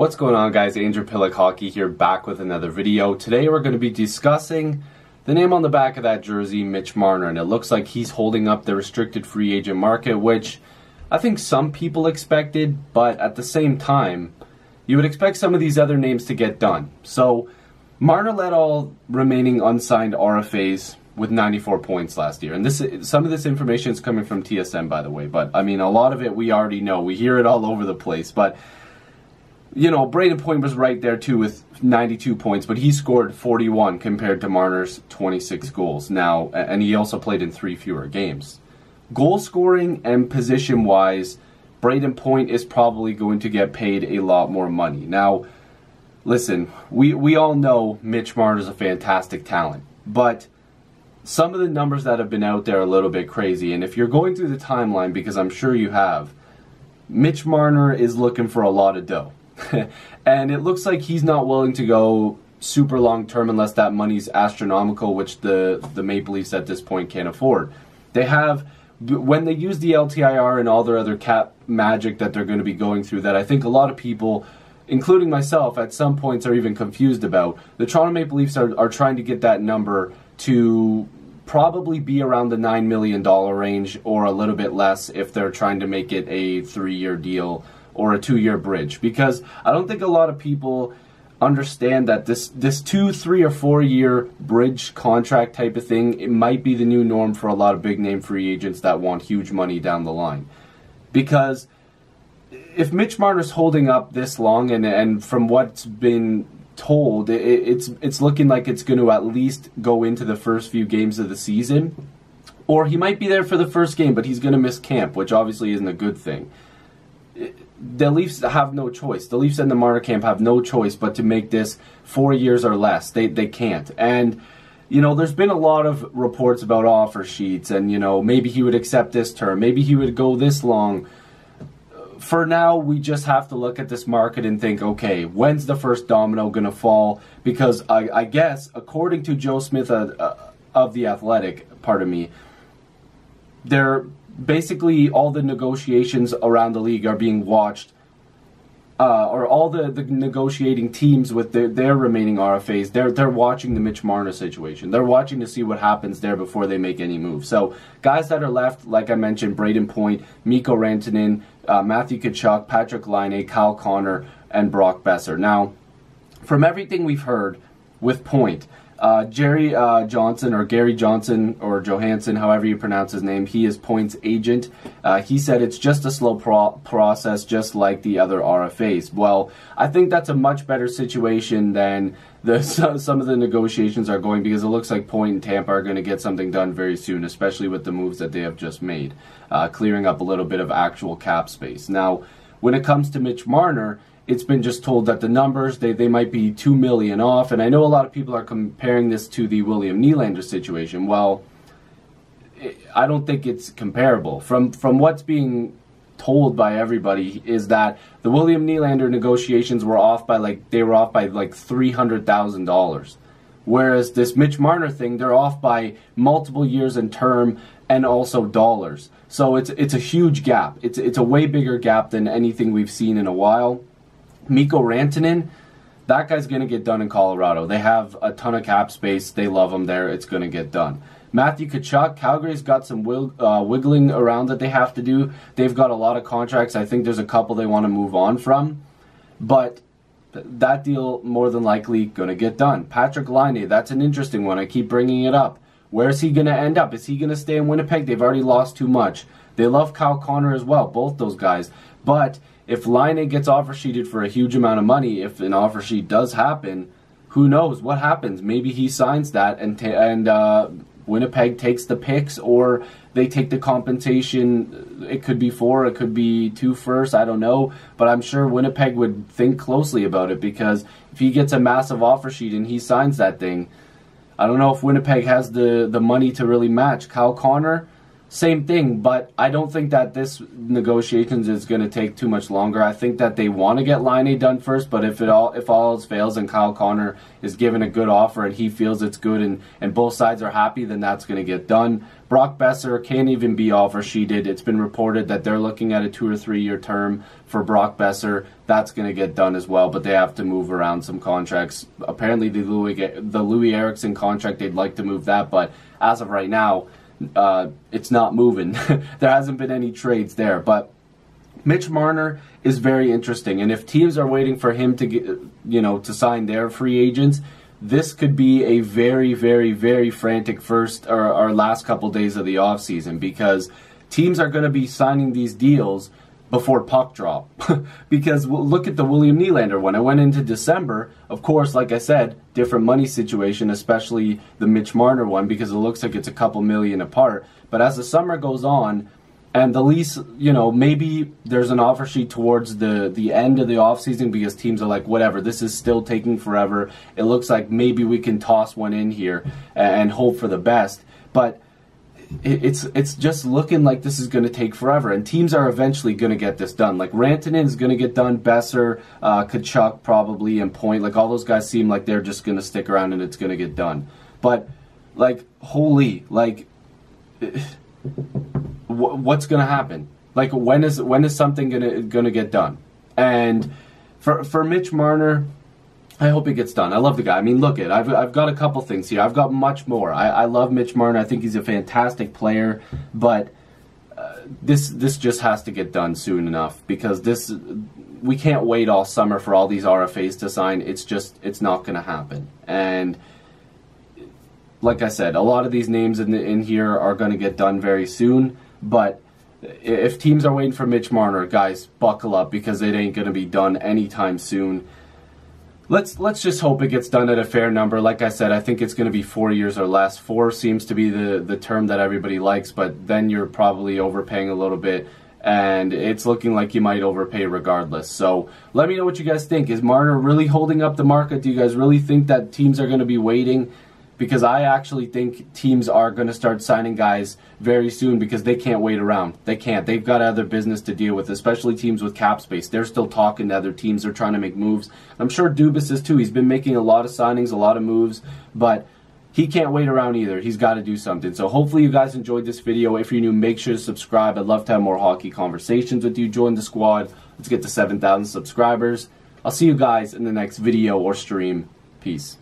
What's going on, guys? Andrew Piluk Hockey here, back with another video. Today we're going to be discussing the name on the back of that jersey, Mitch Marner, and it looks like he's holding up the restricted free agent market, which I think some people expected, but at the same time, you would expect some of these other names to get done. So Marner led all remaining unsigned RFAs with 94 points last year, and some of this information is coming from TSN, by the way, but I mean, a lot of it we already know. We hear it all over the place, but you know, Braden Point was right there too with 92 points, but he scored 41 compared to Marner's 26 goals. Now, and he also played in 3 fewer games. Goal scoring and position-wise, Braden Point is probably going to get paid a lot more money. Now, listen, we all know Mitch Marner is a fantastic talent, but some of the numbers that have been out there are a little bit crazy, and if you're going through the timeline, because I'm sure you have, Mitch Marner is looking for a lot of dough. And it looks like he's not willing to go super long term unless that money's astronomical, which the Maple Leafs at this point can't afford. They have, when they use the LTIR and all their other cap magic that they're going to be going through, that I think a lot of people, including myself, at some points are even confused about, the Toronto Maple Leafs are trying to get that number to probably be around the $9 million range or a little bit less if they're trying to make it a 3-year deal or a 2-year bridge, because I don't think a lot of people understand that this 2, 3, or 4-year bridge contract type of thing, it might be the new norm for a lot of big name free agents that want huge money down the line. Because if Mitch Marner's holding up this long, and from what's been told, it's looking like it's going to at least go into the first few games of the season, or he might be there for the first game, but he's going to miss camp, which obviously isn't a good thing. The Leafs have no choice. The Leafs and the Marner camp have no choice but to make this 4 years or less. They can't. And, you know, there's been a lot of reports about offer sheets and, you know, maybe he would accept this term. Maybe he would go this long. For now, we just have to look at this market and think, okay, when's the first domino going to fall? Because I guess, according to Joe Smith of The Athletic, pardon me, basically all the negotiations around the league are being watched, or all the negotiating teams with their remaining RFAs, they're watching the Mitch Marner situation. They're watching to see what happens there before they make any moves. So guys that are left, like I mentioned, Braden Point, Mikko Rantanen, Matthew Tkachuk, Patrik Laine, Kyle Connor, and Brock Besser. Now, from everything we've heard with Point, Jerry Johnson, or Gary Johnson, or Johansson, however you pronounce his name, he is Point's agent. He said it's just a slow process, just like the other RFAs. Well, I think that's a much better situation than some of the negotiations are going, because it looks like Point and Tampa are going to get something done very soon, especially with the moves that they have just made, clearing up a little bit of actual cap space. Now, when it comes to Mitch Marner, it's been just told that the numbers, they might be $2 million off, and I know a lot of people are comparing this to the William Nylander situation. Well, I don't think it's comparable. From what's being told by everybody is that the William Nylander negotiations were off by like $300,000, whereas this Mitch Marner thing, they're off by multiple years in term and also dollars. So it's a huge gap. It's a way bigger gap than anything we've seen in a while. Mikko Rantanen, that guy's going to get done in Colorado. They have a ton of cap space. They love him there. It's going to get done. Matthew Tkachuk, Calgary's got some wiggling around that they have to do. They've got a lot of contracts. I think there's a couple they want to move on from. But that deal more than likely going to get done. Patrik Laine, that's an interesting one. I keep bringing it up. Where's he going to end up? Is he going to stay in Winnipeg? They've already lost too much. They love Kyle Connor as well, both those guys. But if Laine gets offer sheeted for a huge amount of money, if an offer sheet does happen, who knows what happens? Maybe he signs that and Winnipeg takes the picks, or they take the compensation. It could be 4, it could be 2 firsts, I don't know. But I'm sure Winnipeg would think closely about it, because if he gets a massive offer sheet and he signs that thing, I don't know if Winnipeg has the money to really match. Kyle Connor, same thing, but I don't think that this negotiations is going to take too much longer. I think that they want to get Line done first, but if all else fails and Kyle Connor is given a good offer and he feels it's good and both sides are happy, then that's going to get done. Brock Besser can't even be offer sheeted. It's been reported that they're looking at a 2 or 3 year term for Brock Besser. That's going to get done as well, but they have to move around some contracts. Apparently the Louis Eriksson contract, they'd like to move that, but as of right now, it's not moving. There hasn't been any trades there, but Mitch Marner is very interesting, and if teams are waiting for him to get, to sign their free agents, this could be a very, very, very frantic first or last couple days of the offseason, because teams are going to be signing these deals before puck drop. Because look at the William Nylander one. It went into December. Of course, like I said, different money situation, especially the Mitch Marner one, because it looks like it's a couple million apart. But as the summer goes on, and the lease, maybe there's an offer sheet towards the end of the offseason because teams are like, whatever, this is still taking forever. It looks like maybe we can toss one in here and hope for the best. But it's just looking like this is going to take forever, and teams are eventually going to get this done. Like Rantanen is going to get done, Besser, Tkachuk probably, and Point. Like all those guys seem like they're just going to stick around and it's going to get done. But like, holy, like, what's going to happen? Like when is something going to get done? And for Mitch Marner, I hope it gets done. I love the guy. I mean, look I've got a couple things here. I've got much more. I love Mitch Marner. I think he's a fantastic player, but this just has to get done soon enough, because we can't wait all summer for all these RFAs to sign. It's not going to happen. And like I said, a lot of these names in here are going to get done very soon, but if teams are waiting for Mitch Marner, guys, buckle up, because it ain't going to be done anytime soon. Let's just hope it gets done at a fair number. Like I said, I think it's going to be 4 years or less. 4 seems to be the term that everybody likes, but then you're probably overpaying a little bit, and it's looking like you might overpay regardless. So let me know what you guys think. Is Marner really holding up the market? Do you guys really think that teams are going to be waiting? Because I actually think teams are going to start signing guys very soon, because they can't wait around. They can't. They've got other business to deal with, especially teams with cap space. They're still talking to other teams. They're trying to make moves. I'm sure Dubas is too. He's been making a lot of signings, a lot of moves, but he can't wait around either. He's got to do something. So hopefully you guys enjoyed this video. If you're new, make sure to subscribe. I'd love to have more hockey conversations with you. Join the squad. Let's get to 7,000 subscribers. I'll see you guys in the next video or stream. Peace.